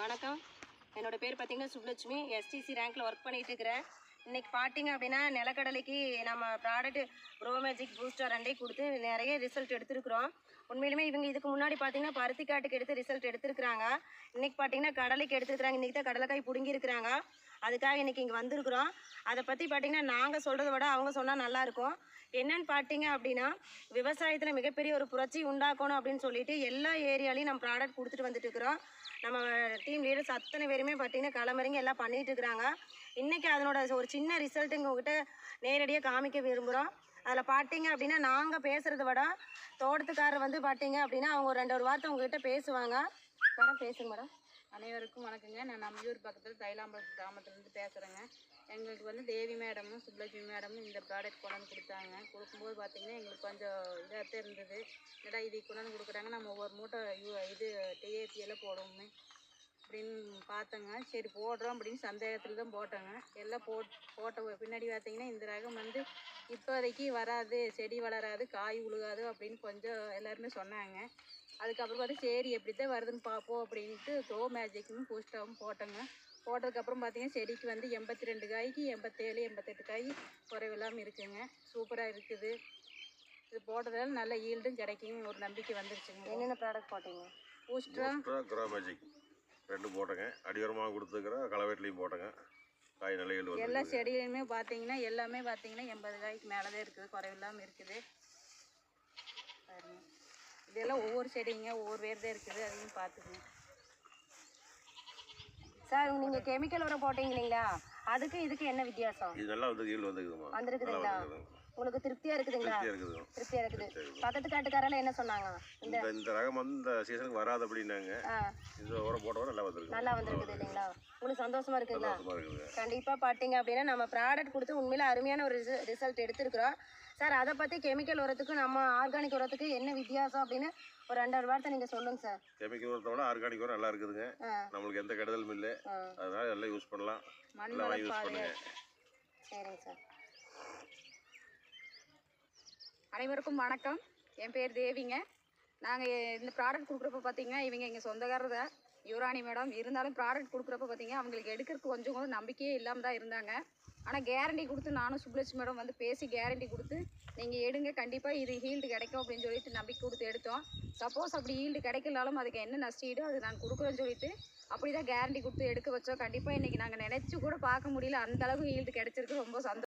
வணக்கம். என்னோட பேர் பார்த்தீங்கன்னா சுப்லட்சுமி. எஸ்டிசி ரேங்க்ல ஒர்க் பண்ணிட்டு இருக்கிறேன். இன்னைக்கு பார்த்தீங்க அப்படின்னா நிலக்கடலைக்கு நம்ம ப்ராடக்ட் ப்ரோ மேஜிக் பூஸ்டர் ரெண்டையும் கொடுத்து நிறைய ரிசல்ட் எடுத்துருக்குறோம். உண்மையிலுமே இவங்க இதுக்கு முன்னாடி பார்த்தீங்கன்னா பருத்தி காட்டுக்கு எடுத்து ரிசல்ட் எடுத்துருக்குறாங்க. இன்னைக்கு பார்த்தீங்கன்னா கடலைக்கு எடுத்துருக்குறாங்க. இன்றைக்கி தான் கடலைக்காய் பிடுங்கியிருக்கிறாங்க. அதுக்காக இன்றைக்கி இங்கே வந்திருக்குறோம். அதை பற்றி பார்த்தீங்கன்னா நாங்கள் சொல்கிறத விட அவங்க சொன்னால் நல்லாயிருக்கும். என்னன்னு பார்த்தீங்க அப்படின்னா விவசாயத்தில் மிகப்பெரிய ஒரு புரட்சி உண்டாக்கணும் அப்படின்னு சொல்லிட்டு எல்லா ஏரியாலையும் நம்ம ப்ராடக்ட் கொடுத்துட்டு வந்துட்டு இருக்கிறோம். நம்ம டீம் லீடர்ஸ் அத்தனை பேருமே பார்த்தீங்கன்னா களமிறங்கி எல்லாம் பண்ணிட்டு இருக்கிறாங்க. இன்றைக்கி அதனோட ஒரு சின்ன ரிசல்ட் உங்கள்கிட்ட நேரடியாக காமிக்க விரும்புகிறோம். அதில் பார்த்தீங்க அப்படின்னா நாங்கள் பேசுகிறத விட தோட்டத்துக்காரர் வந்து பார்த்தீங்க அப்படின்னா அவங்க ஒரு 2 வார்த்தை உங்ககிட்ட பேசுவாங்க. மேடம் பேசுங்க மேடம். அனைவருக்கும் வணக்கங்க. நான் நம்பியூர் பக்கத்தில் தைலாம்பரம் கிராமத்துலேருந்து பேசுகிறேங்க. எங்களுக்கு வந்து தேவி மேடமும் சுப்லட்சுமி மேடமும் இந்த ப்ராடக்ட் கொண்டாந்து கொடுத்தாங்க. கொடுக்கும்போது பார்த்திங்கன்னா எங்களுக்கு கொஞ்சம் இதாக இருந்தது. ஏடா இது கொண்டாந்து கொடுக்குறாங்க, நம்ம ஒவ்வொரு மூட்டை இது டிஏபியெல்லாம் போடுவோமே அப்படின்னு பார்த்தோங்க. சரி போடுறோம் அப்படின்னு சந்தேகத்தில் தான் போட்டோங்க. எல்லாம் போட்ட பின்னாடி பார்த்திங்கன்னா இந்த ரகம் வந்து இப்போதைக்கு வராது, செடி வளராது, காய் உழுகாது அப்படின்னு கொஞ்சம் எல்லாருமே சொன்னாங்க. அதுக்கப்புறம் பார்த்து சரி எப்படி தான் வருதுன்னு பார்ப்போம் அப்படின்ட்டு ப்ரோ மேஜிக்கும் பூஸ்டாகவும் போட்டோங்க. போட்டதுக்கப்புறம் பார்த்திங்கன்னா செடிக்கு வந்து 82 காய்க்கு 87 88 காய் குறைவில்லாமல் இருக்குங்க. சூப்பராக இருக்குது. இது போட்டதால நல்ல ஈல்டும் கிடைக்கும் ஒரு நம்பிக்கை வந்துருச்சுங்க. என்னென்ன ப்ராடக்ட் போட்டீங்க? பூஸ்டா ப்ரோ மேஜிக் 2 போட்டேங்க. அடியோரமாக கொடுத்துருக்குற களைவெட்டிலையும் போட்டேங்க. காய் நல்ல ஈல்டு எல்லா செடியிலுமே பார்த்தீங்கன்னா எல்லாமே பார்த்தீங்கன்னா 80 காய்க்கு மேலே தான் இருக்குது, குறைவில்லாமல் இருக்குது. பாருங்க, இதெல்லாம் ஒவ்வொரு செடிங்க ஒவ்வொரு வேறு தான் இருக்குது, அதையும் பார்த்துக்குங்க. சார் நீங்கள் கெமிக்கல் உரம் போட்டீங்க இல்லைங்களா, அதுக்கு இதுக்கு என்ன வித்தியாசம்? இது நல்லா வந்து ஈல்டு வந்துக்குதுமா. வந்துருக்குதுங்களா? உங்களுக்கு திருப்தியாக இருக்குதுங்களா? திருப்தியாக இருக்குது. பக்கத்து காட்டுக்காரெல்லாம் என்ன சொன்னாங்க? இந்த ரகம் வந்து இந்த சீசனுக்கு வராது அப்படின்னாங்க. இந்த உரம் போட்டவரை நல்லா வந்துருக்கு. நல்லா வந்துருக்குது இல்லைங்களா? உங்களுக்கு சந்தோஷமா இருக்குங்களா? கண்டிப்பாக பார்த்தீங்க அப்படின்னா நம்ம ப்ராடக்ட் கொடுத்து உண்மையில அருமையான ஒரு ரிசல்ட் எடுத்துருக்குறோம். சார் அதை பற்றி கெமிக்கல் உரத்துக்கு நம்ம ஆர்கானிக் உரத்துக்கு என்ன வித்தியாசம் அப்படின்னு ஒரு 2 வார்த்தை நீங்கள் சொல்லுங்கள் சார். கெமிக்கல் உரத்தை விட ஆர்கானிக் உரம் நல்லா இருக்குதுங்க. நம்மளுக்கு எந்த கெடுதலும் இல்லை. அதனால எல்லாம் யூஸ் பண்ணலாம். நல்லா யூஸ் பண்ணுங்க. சரிங்க சார். அனைவருக்கும் வணக்கம். என் பேர் தேவிங்க. நாங்கள் இந்த ப்ராடக்ட் கொடுக்குறப்ப பார்த்தீங்கன்னா இவங்க எங்கள் சொந்தக்காரர் தான், யுவராணி மேடம். இருந்தாலும் ப்ராடக்ட் கொடுக்குறப்ப பார்த்தீங்கன்னா அவங்களுக்கு எடுக்கிறதுக்கு கொஞ்சம் கூட நம்பிக்கையே இல்லாமல் தான் இருந்தாங்க. ஆனால் கேரண்டி கொடுத்து நானும் சுப்லட்சுமி மேடம் வந்து பேசி கேரண்டி கொடுத்து நீங்கள் எடுங்க, கண்டிப்பாக இது ஹீல்டு கிடைக்கும் அப்படின்னு சொல்லிட்டு நம்பிக்கை கொடுத்து எடுத்தோம். சப்போஸ் அப்படி ஹீல்டு கிடைக்கலாலும் அதுக்கு என்ன நஷ்டீடு அது நான் கொடுக்குறேன்னு சொல்லிட்டு அப்படி தான் கேரண்டி கொடுத்து எடுக்க வச்சோம். கண்டிப்பாக இன்றைக்கி நாங்கள் நினச்சி கூட பார்க்க முடியல, அந்தளவுக்கு ஹீல்டு கிடச்சிருக்கு. ரொம்ப சந்தோஷம்.